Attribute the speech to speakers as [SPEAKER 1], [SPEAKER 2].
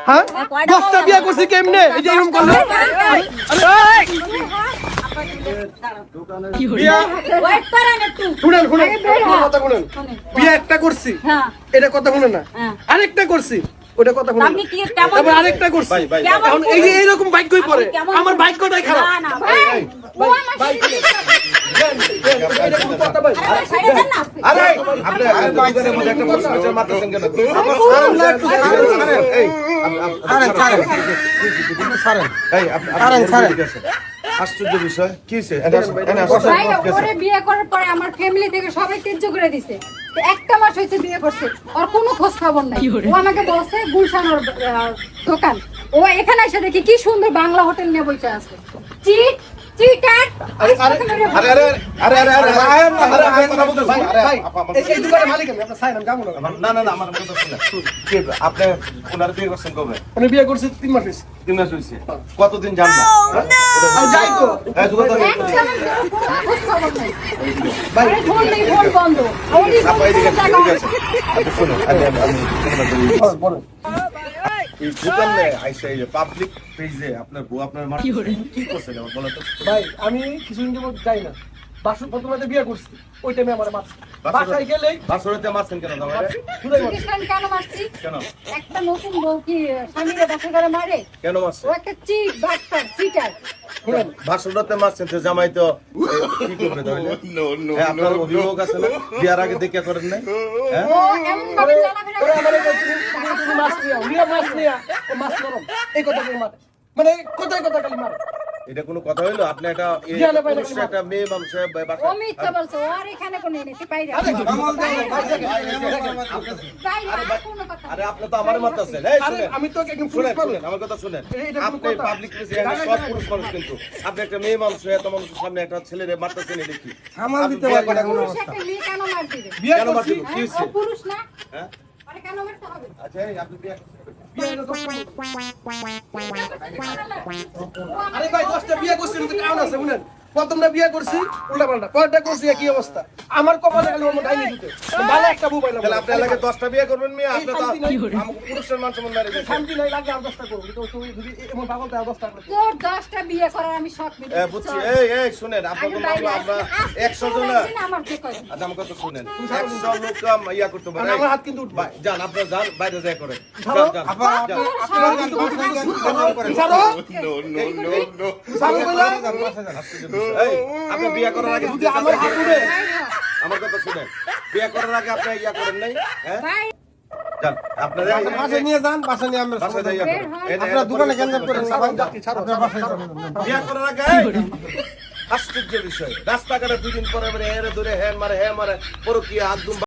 [SPEAKER 1] হ্যাঁ 10টা বিয়ে করছি কেমনে এই যে এরকম করলে বিয়া
[SPEAKER 2] ওয়েট করেন একটু।
[SPEAKER 1] শুনেন শুনেন
[SPEAKER 2] আগে বের হ।
[SPEAKER 1] কথা শুনেন বিয়ে একটা করছি
[SPEAKER 2] হ্যাঁ।
[SPEAKER 1] এটা কথা শুনেন না
[SPEAKER 2] হ্যাঁ।
[SPEAKER 1] আরেকটা করছি ওটা কথা শুনেন
[SPEAKER 2] আপনি কি কেমন
[SPEAKER 1] তারপর আরেকটা করছি
[SPEAKER 2] কেমন
[SPEAKER 1] এখন এই যে এইরকম ভাগ্যই পড়ে
[SPEAKER 2] আপনি কেমন
[SPEAKER 1] আমার ভাগ্যটাই খারাপ
[SPEAKER 2] না না ভাই ও আমার সাথে
[SPEAKER 1] এরকম কথা ভাই
[SPEAKER 2] আরে সাইডে দেন না।
[SPEAKER 3] আরে আপনি দুজনের মধ্যে একটা প্রশ্ন বিচার মারতেছেন কেন? আশ্চর্য বিষয় কি হয়েছে?
[SPEAKER 4] ভাই ওরে বিয়ে করার পরে আমার ফ্যামিলি থেকে সবাই ত্যায্য করে দিছে তো একটা মাস হয়েছে বিয়ে করছে আর কোনো খোঁজ খবর নাই ও আমাকে বলছে গুলশান ওর দোকান ও এখানে এসে দেখি কি সুন্দর বাংলা হোটেল নিয়ে বসে আছে চিট চিটার
[SPEAKER 1] এই দোকানের মালিক আমি আপনার সাইন আমি যাবো না
[SPEAKER 3] না আমার কথা শুনে কি আপনি ওনার বিয়ে করছেন কবে?
[SPEAKER 1] আমি বিয়ে করছি 3 মাস হয়েছে
[SPEAKER 3] 3 মাস হয়েছে। কতদিন যান না?
[SPEAKER 1] আমি যাই তো
[SPEAKER 3] এই যোগাযোগ
[SPEAKER 4] একটা মাস ধরে কোনো খোঁজ খবর নাই আরে ফোন নেই ফোন বন্ধ ওরই
[SPEAKER 3] আপা এদিকে
[SPEAKER 4] ফোন
[SPEAKER 3] ঠিক আছে আপনি শুনুন আমি
[SPEAKER 1] বলেন
[SPEAKER 3] এই দোকানে আইসা এই পাবলিক পেজে আপনার বউ আপনার মা কি করছেন আমার বলো তো?
[SPEAKER 1] ভাই আমি কিছুদিন যাবত যাই না বাসু প্রথমে বিয়ে করছি ওই টাইমে আমার মাছ বাসায় গেলেই
[SPEAKER 3] বাসরতে মারছেন কেন দাদা?
[SPEAKER 1] শুনাই মাছ
[SPEAKER 4] খ্রিস্টান কেন মারছি
[SPEAKER 3] কেন
[SPEAKER 4] একটা নতুন বউ কি স্বামীরে বাসা করে মারে
[SPEAKER 3] কেন মারছেন?
[SPEAKER 4] ও একটা চিট বাটপার চিটার
[SPEAKER 1] শুনেন
[SPEAKER 3] বাসরতে মারছেন তো জামাই তো কি করবে তাহলে? হ্যাঁ, আপনার অভিযোগ আছে না বিয়ার আগে দেখে করেন নাই? হ্যাঁ
[SPEAKER 4] ও এমন ভাবে চলাফেরা
[SPEAKER 1] ওরা
[SPEAKER 4] করে
[SPEAKER 1] আমার তুমি মাছ নিয়ে মাছ নিয়ে ও মাছ নরম এই কথা করে মারে মানে কোথায় কথা খালি মারে
[SPEAKER 3] এটা কোনো কথা হইলো? আপনি একটা
[SPEAKER 1] বিয়ালে বাইরে
[SPEAKER 3] পুরুষ একটা মেয়ে মানুষ
[SPEAKER 4] ও মিথ্যা বলছে ও আর এখানে কোনো নেই বাইরে বাইরে আর কোনো কথা
[SPEAKER 3] আরে আপনি তো আমার মারতেছেন। এই
[SPEAKER 1] আরে
[SPEAKER 3] শুনেন
[SPEAKER 1] আমি তো একদম পুলিশ
[SPEAKER 3] শুনেন
[SPEAKER 1] পাবো
[SPEAKER 3] শুনেন আমার কথা শুনেন।
[SPEAKER 1] এটা কোনো
[SPEAKER 3] আপনি
[SPEAKER 1] কথা?
[SPEAKER 3] পাবলিক প্লেসে সব পুরুষ মানুষ কিন্তু আপনি একটা মেয়ে মানুষ এত মানুষের সামনে একটা ছেলেরে মারতেছেন এটা কি?
[SPEAKER 1] সামাল দিতে পারবে না কোনো
[SPEAKER 4] পুরুষ একটা মেয়ে কেন মার দিবে
[SPEAKER 1] বিয়ে
[SPEAKER 3] কেন
[SPEAKER 1] করছি
[SPEAKER 3] মারতে কি
[SPEAKER 4] ও
[SPEAKER 3] হইছে?
[SPEAKER 4] পুরুষ না
[SPEAKER 3] হ্যাঁ
[SPEAKER 4] আরে কেন মারতে হবে
[SPEAKER 3] আচ্ছা এই আপনি বিয়ে
[SPEAKER 1] বিয়ে তো আরে ভাই 10টা বিয়ে করছি তো কারণ আছে শুনেন প্রথমটা বিয়ে করছি উল্টা পাল্টা পরটা করছি কি অবস্থা আমার কপালে খালি আমার ডাইনি দিতে ভালো একটা বউ পাইলাম
[SPEAKER 3] তাহলে আপনি এলাকায় 10টা বিয়ে করবেন মেয়ে আপনি তো
[SPEAKER 1] শান্তি নাই।
[SPEAKER 3] আমাকে পুরুষের মান সম্মান মেরে দিয়েছেন।
[SPEAKER 1] শান্তি নাই লাগে আর 10টা করব তো তুমি যদি এমন পাগল তাই 10টা করে
[SPEAKER 4] তোর 10টা বিয়ে করার আমি শখ মিটে
[SPEAKER 3] বুঝছি এই শুনেন আপনাকে আমরা 100 জন
[SPEAKER 4] আমার যে করে
[SPEAKER 3] আচ্ছা আমার কথা শুনেন 100 লোক কাম ইয়া করতে পারে।
[SPEAKER 1] আমার হাত কিন্তু উঠবে
[SPEAKER 3] যান আপনারা যান বাইরে যাই করেন
[SPEAKER 1] ছাড়ো।
[SPEAKER 3] যান
[SPEAKER 1] আপনারা কিন্তু ছাড়ো ছাড়ো বলে
[SPEAKER 3] এই আপনি বিয়ে করার আগে
[SPEAKER 1] যদি আমার হাত উঠে
[SPEAKER 3] আমার কথা শুনেন বিয়ে করার আগে আপনি ইয়া করেন নাই হ্যাঁ
[SPEAKER 4] ভাই
[SPEAKER 3] যান আপনারা
[SPEAKER 5] বাসায় নিয়ে যান, বাসায় নিয়ে আমরা
[SPEAKER 3] বাসায় যাই ইয়া করেন।
[SPEAKER 5] আপনারা দোকানে কেন্দ্র করেন না ভাই?
[SPEAKER 1] ছাড়ো
[SPEAKER 3] বিয়ে করার আগে আশ্চর্য বিষয় রাস্তাঘাটে দুদিন পরে এরে ধরে হ্যাঁ মারে পরকিয়া হাত